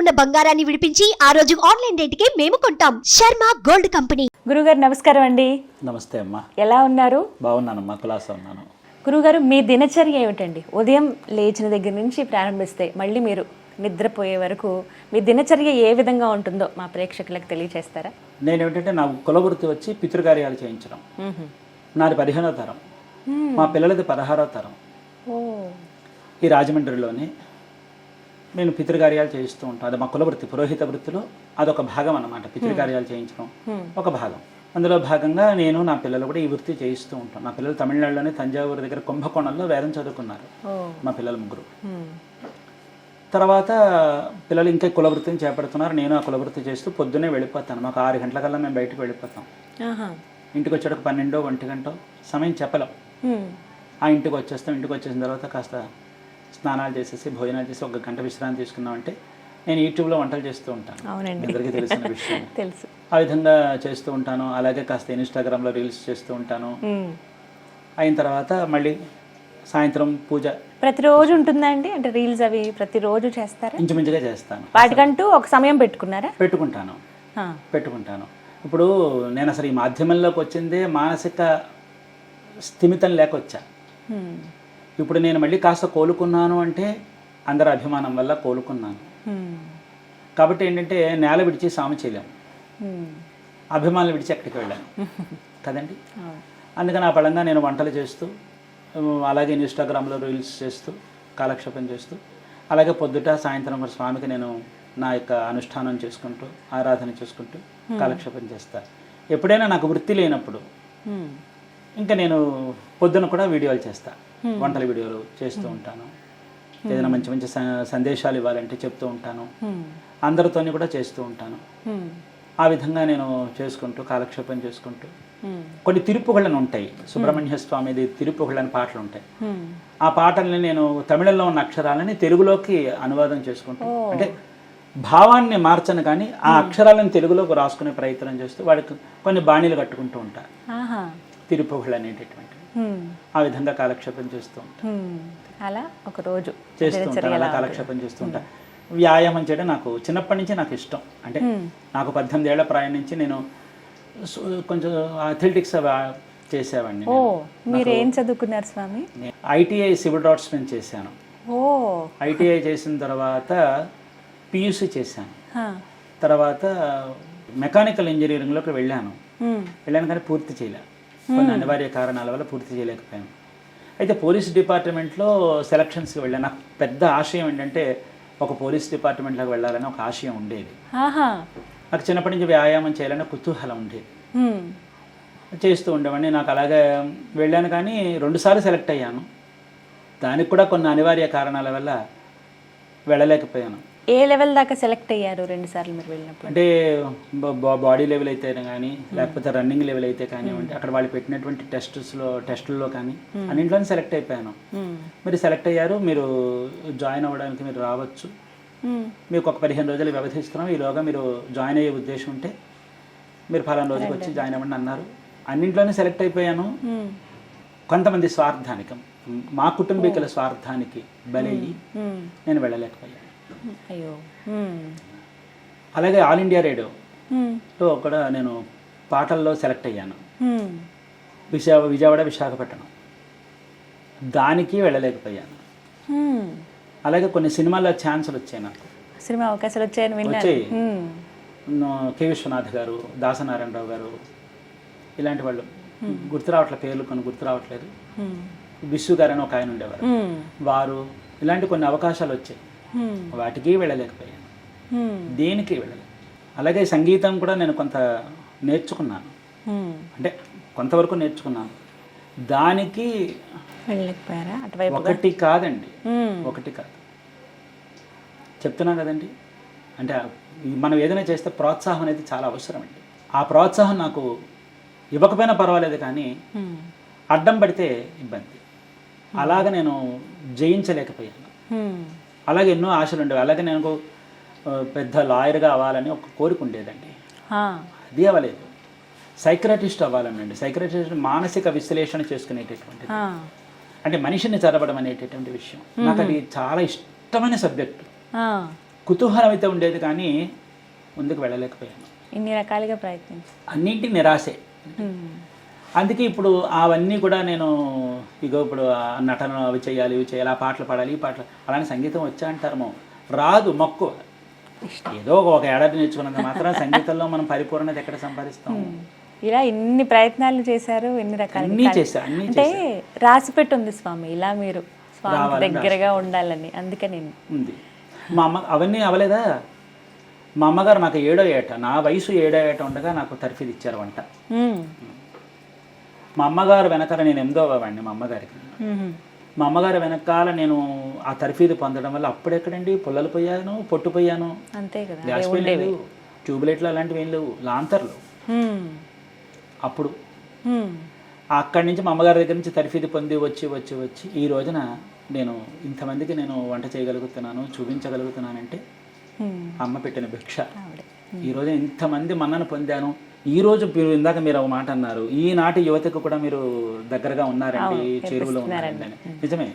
ఉన్న బంగారాన్ని విడిపించి ఆ రోజు ఆన్లైన్ రేటుకే మేము కొంటాం. Sharma gold company. గురుగారు నమస్కారం అండి. నమస్తే అమ్మా. ఎలా ఉన్నారు? బాగున్నానమ్మా, కులాసా ఉన్నాను. గురుగారు, మీ దినచర్య ఏమిటండి? ఉదయం లేచిన దగ్గర నుంచి ప్రారంభిస్తే మళ్ళీ మీరు నిద్రపోయే వరకు మీ దినచర్య ఏ విధంగా ఉంటుందో మా ప్రేక్షకులకు తెలియజేస్తారా? నేను ఏమిటంటే నా కులవృత్తి వచ్చి పితృకార్యాలు చేయించడం. నాది 15వ తరం, మా పిల్లలది 16వ తరం. ఈ రాజమండ్రిలోనే నేను పితృకార్యాలు చేయిస్తూ ఉంటాను. అది మా కులవృత్తి, పురోహిత వృత్తిలో అదొక భాగం అన్నమాట. పితృకార్యాలు చేయించడం ఒక భాగం. అందులో భాగంగా నేను నా పిల్లలు కూడా ఈ వృత్తి చేయిస్తూ ఉంటాను. నా పిల్లలు తమిళనాడులోనే తంజావూరు దగ్గర కుంభకోణంలో వేదం చదువుకున్నారు మా పిల్లలు ముగ్గురు. తర్వాత పిల్లలు ఇంకా కులవృత్తిని చేపడుతున్నారు. నేను ఆ కులవృత్తి చేస్తూ పొద్దున్నే వెళ్ళిపోతాను. మాకు 6 గంటలకల్లా మేము బయటకు వెళ్ళిపోతాం. ఇంటికి వచ్చేటకు 12 1 గంట సమయం చెప్పలేం. ఆ ఇంటికి వచ్చేస్తాం. ఇంటికి వచ్చేసిన తర్వాత కాస్త స్నానాలు చేసేసి భోజనాలు చేసి 1 గంట విశ్రాంతి తీసుకున్నామంటే నేను యూట్యూబ్లో వంటలు చేస్తూ ఉంటాను. అందరికీ తెలిసిన విషయం. తెలుసు. ఆ విధంగా చేస్తూ ఉంటాను. అలాగే కాస్త ఇన్స్టాగ్రామ్లో రీల్స్ చేస్తూ ఉంటాను. అయిన తర్వాత మళ్ళీ సాయంత్రం పూజ ప్రతిరోజు ఉంటుందా అండి? అంటే రీల్స్ అవి ప్రతిరోజు చేస్తారా? ఇంచుమించుగా చేస్తాను. వాటికంటూ ఒక సమయం పెట్టుకున్నారా? పెట్టుకుంటాను. ఇప్పుడు నేను అసలు ఈ మాధ్యమంలోకి వచ్చిందే మానసిక స్థిమితం లేక వచ్చా. ఇప్పుడు నేను మళ్ళీ కాస్త కోలుకున్నాను అంటే అందరి అభిమానం వల్ల కోలుకున్నాను. కాబట్టి ఏంటంటే నేల విడిచి సాము చేయలేము, అభిమానులు విడిచి ఎక్కడికి వెళ్ళాను కదండి. అందుకని ఆ పడంగా నేను వంటలు చేస్తూ, అలాగే ఇన్స్టాగ్రామ్లో రీల్స్ చేస్తూ, కాలక్షేపం చేస్తూ, అలాగే పొద్దుట సాయంత్రం కూడా స్వామికి నేను నా యొక్క అనుష్ఠానం చేసుకుంటూ, ఆరాధన చేసుకుంటూ కాలక్షేపం చేస్తాను. ఎప్పుడైనా నాకు వృత్తి లేనప్పుడు ఇంకా నేను పొద్దున కూడా వీడియోలు చేస్తాను. వంటల వీడియోలు చేస్తూ ఉంటాను. ఏదైనా మంచి మంచి సందేశాలు ఇవ్వాలంటే చెప్తూ ఉంటాను. అందరితోని కూడా చేస్తూ ఉంటాను. ఆ విధంగా నేను చేసుకుంటూ కాలక్షేపం చేసుకుంటూ కొన్ని తిరుపుగళ్ళను ఉంటాయి. సుబ్రహ్మణ్య స్వామిది తిరుపుగళ్ళని పాటలు ఉంటాయి. ఆ పాటల్ని నేను తమిళంలో ఉన్న అక్షరాలని తెలుగులోకి అనువాదం చేసుకుంటూ, అంటే భావాన్ని మార్చను కానీ ఆ అక్షరాలను తెలుగులోకి రాసుకునే ప్రయత్నం చేస్తూ వాడికి కొన్ని బాణీలు కట్టుకుంటూ ఉంటాను. తిరుపుగళ్ళు అనేటటువంటి ఆ విధంగా కాలక్షేపం చేస్తూ ఉంటాను. అలా ఒక రోజు చేస్తూ ఉంటాను. అలా కాలక్షేపం చేస్తూ ఉంటాను. వ్యాయామం చేయడం నాకు చిన్నప్పటి నుంచి నాకు ఇష్టం. అంటే నాకు 18 ఏళ్ల ప్రాయం నుంచి నేను కొంచెం అథ్లెటిక్స్ చేసేవాడిని. మీరు ఏం చదువుకున్నారు స్వామి? ఐటీఐ సివిల్ డ్రాఫ్ట్స్మెన్ చేశాను. ఐటీఐ చేసిన తర్వాత పియూసీ చేశాను. తర్వాత మెకానికల్ ఇంజనీరింగ్లోకి వెళ్ళాను కానీ పూర్తి చేయలేను. కొన్ని అనివార్య కారణాల వల్ల పూర్తి చేయలేకపోయాను. అయితే పోలీస్ డిపార్ట్మెంట్లో సెలక్షన్స్కి వెళ్ళాను. నాకు పెద్ద ఆశయం ఏంటంటే ఒక పోలీస్ డిపార్ట్మెంట్లోకి వెళ్ళాలని ఒక ఆశయం ఉండేది. నాకు చిన్నప్పటి నుంచి వ్యాయామం చేయాలని కుతూహలం ఉండేది. చేస్తూ ఉండేవాడిని. నాకు అలాగే వెళ్ళాను కానీ 2 సార్లు సెలెక్ట్ అయ్యాను. దానికి కూడా కొన్ని అనివార్య కారణాల వల్ల వెళ్ళలేకపోయాను. ఏ లెవెల్ దాకా సెలెక్ట్ అయ్యారు 2 సార్లు మీరు వెళ్ళినప్పుడు? అంటే బాడీ లెవెల్ అయితే కానీ, లేకపోతే రన్నింగ్ లెవెల్ అయితే కానివ్వండి, అక్కడ వాళ్ళు పెట్టినటువంటి టెస్టుల్లో కానీ అన్నింటిలోనే సెలెక్ట్ అయిపోయాను. మీరు సెలెక్ట్ అయ్యారు, మీరు జాయిన్ అవ్వడానికి మీరు రావచ్చు, మీకు ఒక 15 రోజులు వ్యవధిస్తున్నాం, ఈలోగా మీరు జాయిన్ అయ్యే ఉద్దేశం ఉంటే మీరు ఫలానా రోజుకి వచ్చి జాయిన్ అవ్వండి అన్నారు. అన్నింట్లోనే సెలెక్ట్ అయిపోయాను. కొంతమంది స్వార్థానికి, మా కుటుంబీకుల స్వార్థానికి బలయ్యి నేను వెళ్ళలేకపోయాను. అలాగే ఆల్ ఇండియా రేడియోలో కూడా నేను పాటల్లో సెలెక్ట్ అయ్యాను. విజయవాడ విశాఖపట్నం, దానికి వెళ్ళలేకపోయాను. అలాగే కొన్ని సినిమాల్లో ఛాన్సులు వచ్చాయి, నాకు సినిమా అవకాశాలు వచ్చాయి. కె విశ్వనాథ్ గారు, దాసనారాయణరావు గారు, ఇలాంటి వాళ్ళు గుర్తు రావట్లేదు, పేర్లు కొన్ని గుర్తు రావట్లేదు. విశ్వ గారు అని ఒక ఆయన ఉండేవారు, వారు, ఇలాంటి కొన్ని అవకాశాలు వచ్చాయి. వాటికి వెళ్ళలేకపోయాను, దేనికి వెళ్ళలేదు. అలాగే సంగీతం కూడా నేను కొంత నేర్చుకున్నాను, అంటే కొంతవరకు నేర్చుకున్నాను. దానికి వెళ్ళలేకపోయారా? ఒకటి కాదండి, ఒకటి కాదు, చెప్తున్నాను కదండి. అంటే మనం ఏదైనా చేస్తే ప్రోత్సాహం అనేది చాలా అవసరం అండి. ఆ ప్రోత్సాహం నాకు ఇవ్వకపోయినా పర్వాలేదు కానీ అడ్డం పడితే ఇబ్బంది. అలాగ నేను జయించలేకపోయాను. అలాగే ఎన్నో ఆశలు ఉండేవి. అలాగే నేను పెద్ద లాయర్గా అవ్వాలని ఒక కోరిక ఉండేదండి, అది అవ్వలేదు. సైక్రటిస్ట్ అవ్వాలనండి. సైక్రటిస్ట్ మానసిక విశ్లేషణ చేసుకునేటటువంటి, అంటే మనిషిని చదవడం అనేటటువంటి విషయం నాకు అది చాలా ఇష్టమైన సబ్జెక్టు. కుతూహలం అయితే ఉండేది కానీ ముందుకు వెళ్ళలేకపోయాను. ఇన్ని రకాలుగా ప్రయత్నించి అన్నింటి నిరాశే. అందుకే ఇప్పుడు అవన్నీ కూడా నేను ఇగో ఇప్పుడు ఆ నటన అవి చేయాలి ఇవి చేయాలి, ఆ పాటలు పాడాలి ఈ పాటలు, అలానే సంగీతం వచ్చా అంటారేమో, రాదు, మక్కువ. ఏదో ఒక ఏడాది నేర్చుకున్నంత మాత్రం సంగీతంలో మనం పరిపూర్ణత ఎక్కడ సంపాదిస్తాం? ఇలా ఇన్ని ప్రయత్నాలు చేశారు, ఎన్ని రకాల అన్నీ చేశా, అన్నీ అంటే రాసి పెట్టుంది స్వామి ఇలా మీరు స్వామి రావాలని దగ్గరగా ఉండాలని, అందుకే నేను ఉంది. మా అమ్మ అవన్నీ అవ్వలేదా? మా అమ్మగారు నాకు 7వ ఏట, నా వయసు 7వ ఏట ఉండగా నాకు తర్ఫీదు ఇచ్చారు వంట. మా అమ్మగారు వెనకాల నేను 8వ వాడిని మా అమ్మగారికి. మా అమ్మగారు వెనకాల నేను ఆ తర్ఫీదు పొందడం వల్ల అప్పుడెక్కడండి పుల్లలు పోయాను, పొట్టు పోయాను. అంతే కదా, గ్యాస్ పోయలేదు, ట్యూబ్లైట్లు అలాంటివి ఏం లేవు, లాంతర్లు. అప్పుడు అక్కడి నుంచి మా అమ్మగారి దగ్గర నుంచి తర్ఫీదు పొంది వచ్చి వచ్చి వచ్చి ఈ రోజున నేను ఇంతమందికి నేను వంట చేయగలుగుతున్నాను, చూపించగలుగుతున్నానంటే అమ్మ పెట్టిన భిక్ష. ఈ రోజు ఇంతమంది మన్నను పొందాను. ఈ రోజు ఇందాక మీరు ఒక మాట అన్నారు, ఈనాటి యువతకు కూడా మీరు దగ్గరగా ఉన్నారండి, చేరువలో ఉన్నారండి అని. నిజమే.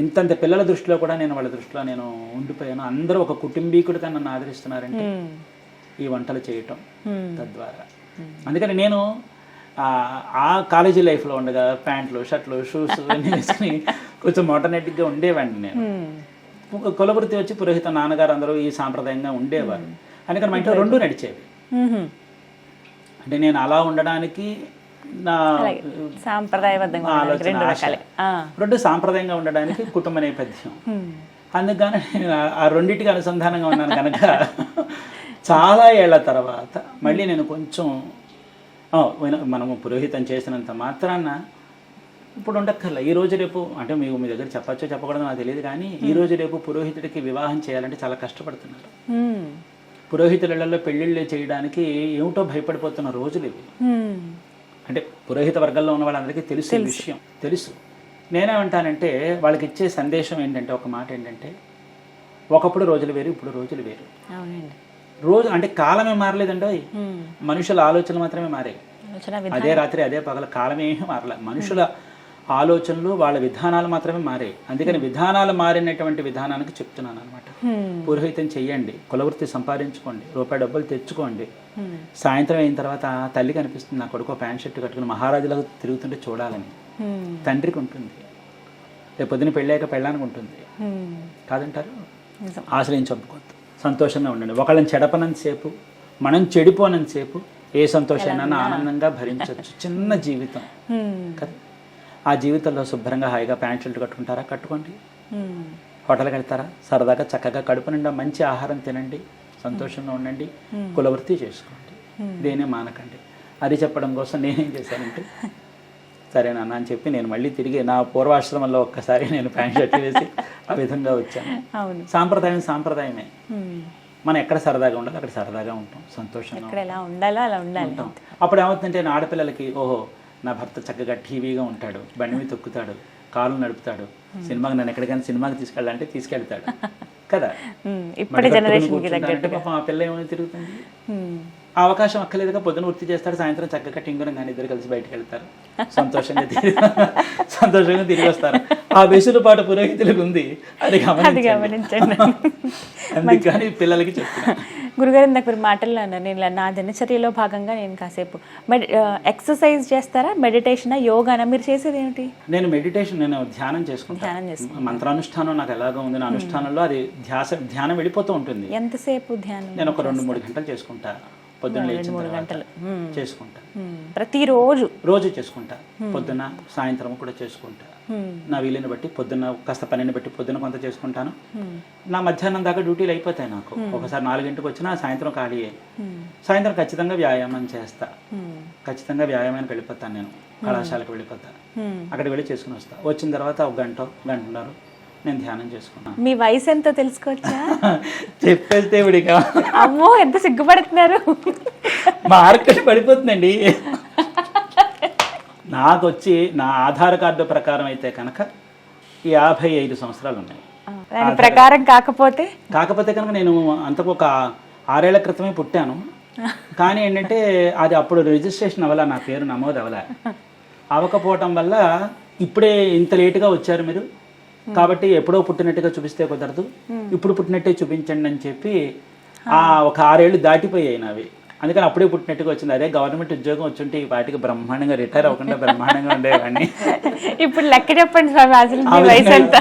ఇంతంత పిల్లల దృష్టిలో కూడా నేను వాళ్ళ దృష్టిలో నేను ఉండిపోయాను. అందరూ ఒక కుటుంబీకుడిగా నన్ను ఆదరిస్తున్నారంటే ఈ వంటలు చేయటం తద్వారా. అందుకని నేను ఆ కాలేజీ లైఫ్లో ఉండగా ప్యాంట్లు షర్ట్లు షూస్ అన్నీ వేసుకుని కొంచెం మోటర్నెటిక్గా ఉండేవాడిని. నేను కులవృత్తి వచ్చి పురోహిత నాన్నగారు అందరూ ఈ సాంప్రదాయంగా ఉండేవారు. అందుకని మా ఇంట్లో 2 నడిచేవి. అంటే నేను అలా ఉండడానికి నా సాంప్రదాయబద్ధంగా ఆలోచన, 2 సాంప్రదాయంగా ఉండడానికి కుటుంబ నేపథ్యం. అందుకని నేను ఆ రెండింటికి అనుసంధానంగా ఉన్నాను కనుక చాలా ఏళ్ల తర్వాత మళ్ళీ నేను కొంచెం మనము పురోహితం చేసినంత మాత్రాన ఇప్పుడు ఉండక్కర్లే. ఈ రోజు రేపు అంటే మీ దగ్గర చెప్పచ్చో చెప్పకూడదో నాకు తెలియదు కానీ ఈ రోజు రేపు పురోహితుడికి వివాహం చేయాలంటే చాలా కష్టపడుతున్నారు. పురోహితులలో పెళ్లిళ్ళు చేయడానికి ఏమిటో భయపడిపోతున్న రోజులు ఇవి. అంటే పురోహిత వర్గంలో ఉన్న వాళ్ళందరికీ తెలుసు ఈ విషయం, తెలుసు. నేనేమంటానంటే వాళ్ళకి ఇచ్చే సందేశం ఏంటంటే, ఒక మాట ఏంటంటే, ఒకప్పుడు రోజులు వేరు, ఇప్పుడు రోజులు వేరు. రోజు అంటే కాలమే మారలేదండి, మనుషుల ఆలోచనలు మాత్రమే మారాయి. అదే రాత్రి అదే పగల, కాలమే మారలే. మనుషుల ఆలోచనలు వాళ్ళ విధానాలు మాత్రమే మారాయి. అందుకని విధానాలు మారినటువంటి విధానానికి చెప్తున్నాను అనమాట. పురోహితం చెయ్యండి, కులవృత్తి సంపాదించుకోండి, రూపాయి డబ్బులు తెచ్చుకోండి. సాయంత్రం అయిన తర్వాత తల్లికి అనిపిస్తుంది నా కొడుకు ప్యాంట్ షర్ట్ కట్టుకుని మహారాజులకు తిరుగుతుంటే చూడాలని. తండ్రికి ఉంటుంది, రేపు పొద్దున పెళ్ళాక పెళ్ళానికి ఉంటుంది కాదంటారు. ఆశయం చంపుకోవద్దు, సంతోషంగా ఉండండి. ఒకళ్ళని చెడపనంతసేపు, మనం చెడిపోనంతసేపు ఏ సంతోషాన్ని ఆనందంగా భరించవచ్చు. చిన్న జీవితం కదా, ఆ జీవితంలో శుభ్రంగా హాయిగా ప్యాంట్ షర్ట్ కట్టుకుంటారా, కట్టుకోండి. హోటల్కి వెళ్తారా, సరదాగా చక్కగా కడుపు నిండా మంచి ఆహారం తినండి, సంతోషంగా ఉండండి, కులవృత్తి చేసుకోండి, దేనే మానకండి. అది చెప్పడం కోసం నేనేం చేశానంటే, సరేనా అని చెప్పి నేను మళ్ళీ తిరిగి నా పూర్వాశ్రమంలో ఒక్కసారి నేను ప్యాంట్ షర్ట్ వేసి ఆ విధంగా వచ్చాను. సాంప్రదాయం సాంప్రదాయమే. మనం ఎక్కడ సరదాగా ఉండాలి అక్కడ సరదాగా ఉంటాం, సంతోషంగా ఉంటాం. అప్పుడు ఏమవుతుందంటే నా ఆడపిల్లలకి, ఓహో నా భర్త చక్కగా టీవీగా ఉంటాడు, బండి మీద తొక్కుతాడు, కాలు నడుపుతాడు, సినిమాకి నన్ను ఎక్కడికైనా సినిమాకి తీసుకెళ్ళాలంటే తీసుకెళ్తాడు కదా. పాపం ఆ పిల్ల ఏమైనా తిరుగుతుంది, ఆ అవకాశం అక్కర్లేదుగా. పొద్దున వృత్తి చేస్తాడు, సాయంత్రం చక్కగా టింగురం కానీ ఇద్దరు కలిసి బయటకు వెళ్తారు, సంతోషంగా తిరిగి వస్తారు. ఆ వెసులుబాటు పురోహితులకు ఉంది, అది గమనించండి. అందుకని పిల్లలకి చెప్తాను. గురుగారు నాకు మీరు మాటల్లో అన్నారు, నేను నా దినచర్యలో భాగంగా నేను కాసేపు ఎక్సర్సైజ్ చేస్తారా, మెడిటేషన్, యోగానా, మీరు చేసేది ఏమిటి? నేను మెడిటేషన్, నేను ధ్యానం చేసుకుంటాను. మంత్రానుష్ఠానం నాకు ఎలాగో ఉంది, నా అనుష్ఠానంలో అది ధ్యానం వెళ్ళిపోతూ ఉంటుంది. ఎంతసేపు ధ్యానం? నేను ఒక 2-3 గంటలు చేసుకుంటా. పొద్దున్న లేచిన గంటలు చేసుకుంటా, ప్రతిరోజు చేసుకుంటా. పొద్దున్న సాయంత్రం కూడా చేసుకుంటా. నా వీలుని బట్టి పొద్దున్న కాస్త పనిని బట్టి పొద్దున్న కొంత చేసుకుంటాను. నా మధ్యాహ్నం దాకా డ్యూటీలు అయిపోతాయి నాకు. ఒకసారి 4 గంటలకు వచ్చినా సాయంత్రం ఖాళీయే. సాయంత్రం ఖచ్చితంగా వ్యాయామం చేస్తా, ఖచ్చితంగా వ్యాయామానికి వెళ్ళిపోతాను. నేను కళాశాలకు వెళ్ళిపోతా, అక్కడికి వెళ్ళి చేసుకుని వస్తా. వచ్చిన తర్వాత 1 గంటన్నర నేను ధ్యానం చేసుకున్నాను. మీ వయసు ఎంతో తెలుసుకోవచ్చా? చెప్పేస్తే ఇవిడిగా అమ్మో ఎంత సిగ్గుపడుతున్నారు. మార్కెట్ పడిపోతుందండి. నాకు వచ్చి నా ఆధార్ కార్డు ప్రకారం అయితే కనుక 55 సంవత్సరాలు ఉన్నాయి. ప్రకారం కాకపోతే కనుక నేను అంతకు ఒక 6 ఏళ్ల క్రితమే పుట్టాను. కానీ ఏంటంటే అది అప్పుడు రిజిస్ట్రేషన్ అవ్వాల, నా పేరు నమోదు అవ్వాల. అవ్వకపోవటం వల్ల ఇప్పుడే ఇంత లేటుగా వచ్చారు మీరు, కాబట్టి ఎప్పుడో పుట్టినట్టుగా చూపిస్తే కుదరదు, ఇప్పుడు పుట్టినట్టే చూపించండి అని చెప్పి ఒక 6 ఏళ్ళు దాటిపోయాయి నావి. అందుకని అప్పుడే పుట్టినట్టుగా వచ్చింది. అదే గవర్నమెంట్ ఉద్యోగం వచ్చుంటే ఈ పాటికి బ్రహ్మాండంగా రిటైర్ అవ్వకుండా బ్రహ్మాండంగా ఉండేవాడిని. ఇప్పుడు లెక్క చెప్పండి స్వామి, అసలు మీ వయసు ఎంత?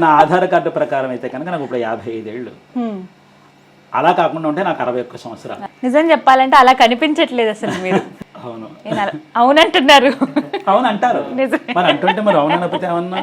నా ఆధార్ కార్డు ప్రకారం అయితే కనుక నాకు ఇప్పుడు 55 ఏళ్ళు. అలా కాకుండా ఉంటే నాకు 61 సంవత్సరాలు. నిజం చెప్పాలంటే అలా కనిపించట్లేదు అసలు మీరు. అవును అవునంటున్నారు. అవును అంటారు, మరి అంటుంటే మరి అవును అనకపోతే ఏమన్నా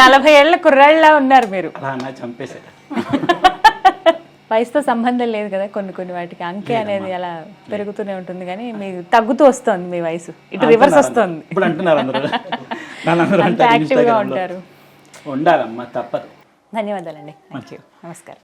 40 ఏళ్ల కుర్రాళ్ళ ఉన్నారు మీరు. అలా అన్నా చంపేసే. వయసుతో సంబంధం లేదు కదా, కొన్ని వాటికి అంకె అనేది అలా పెరుగుతూనే ఉంటుంది, కానీ మీకు తగ్గుతూ వస్తుంది మీ వయసు, ఇటు రివర్స్ వస్తుంది. ఇప్పుడు అంటున్నారు అందరూ, యాక్టివ్ గా ఉంటారు. ఉండాలమ్మా, తప్పదు. ధన్యవాదాలండి, నమస్కారం.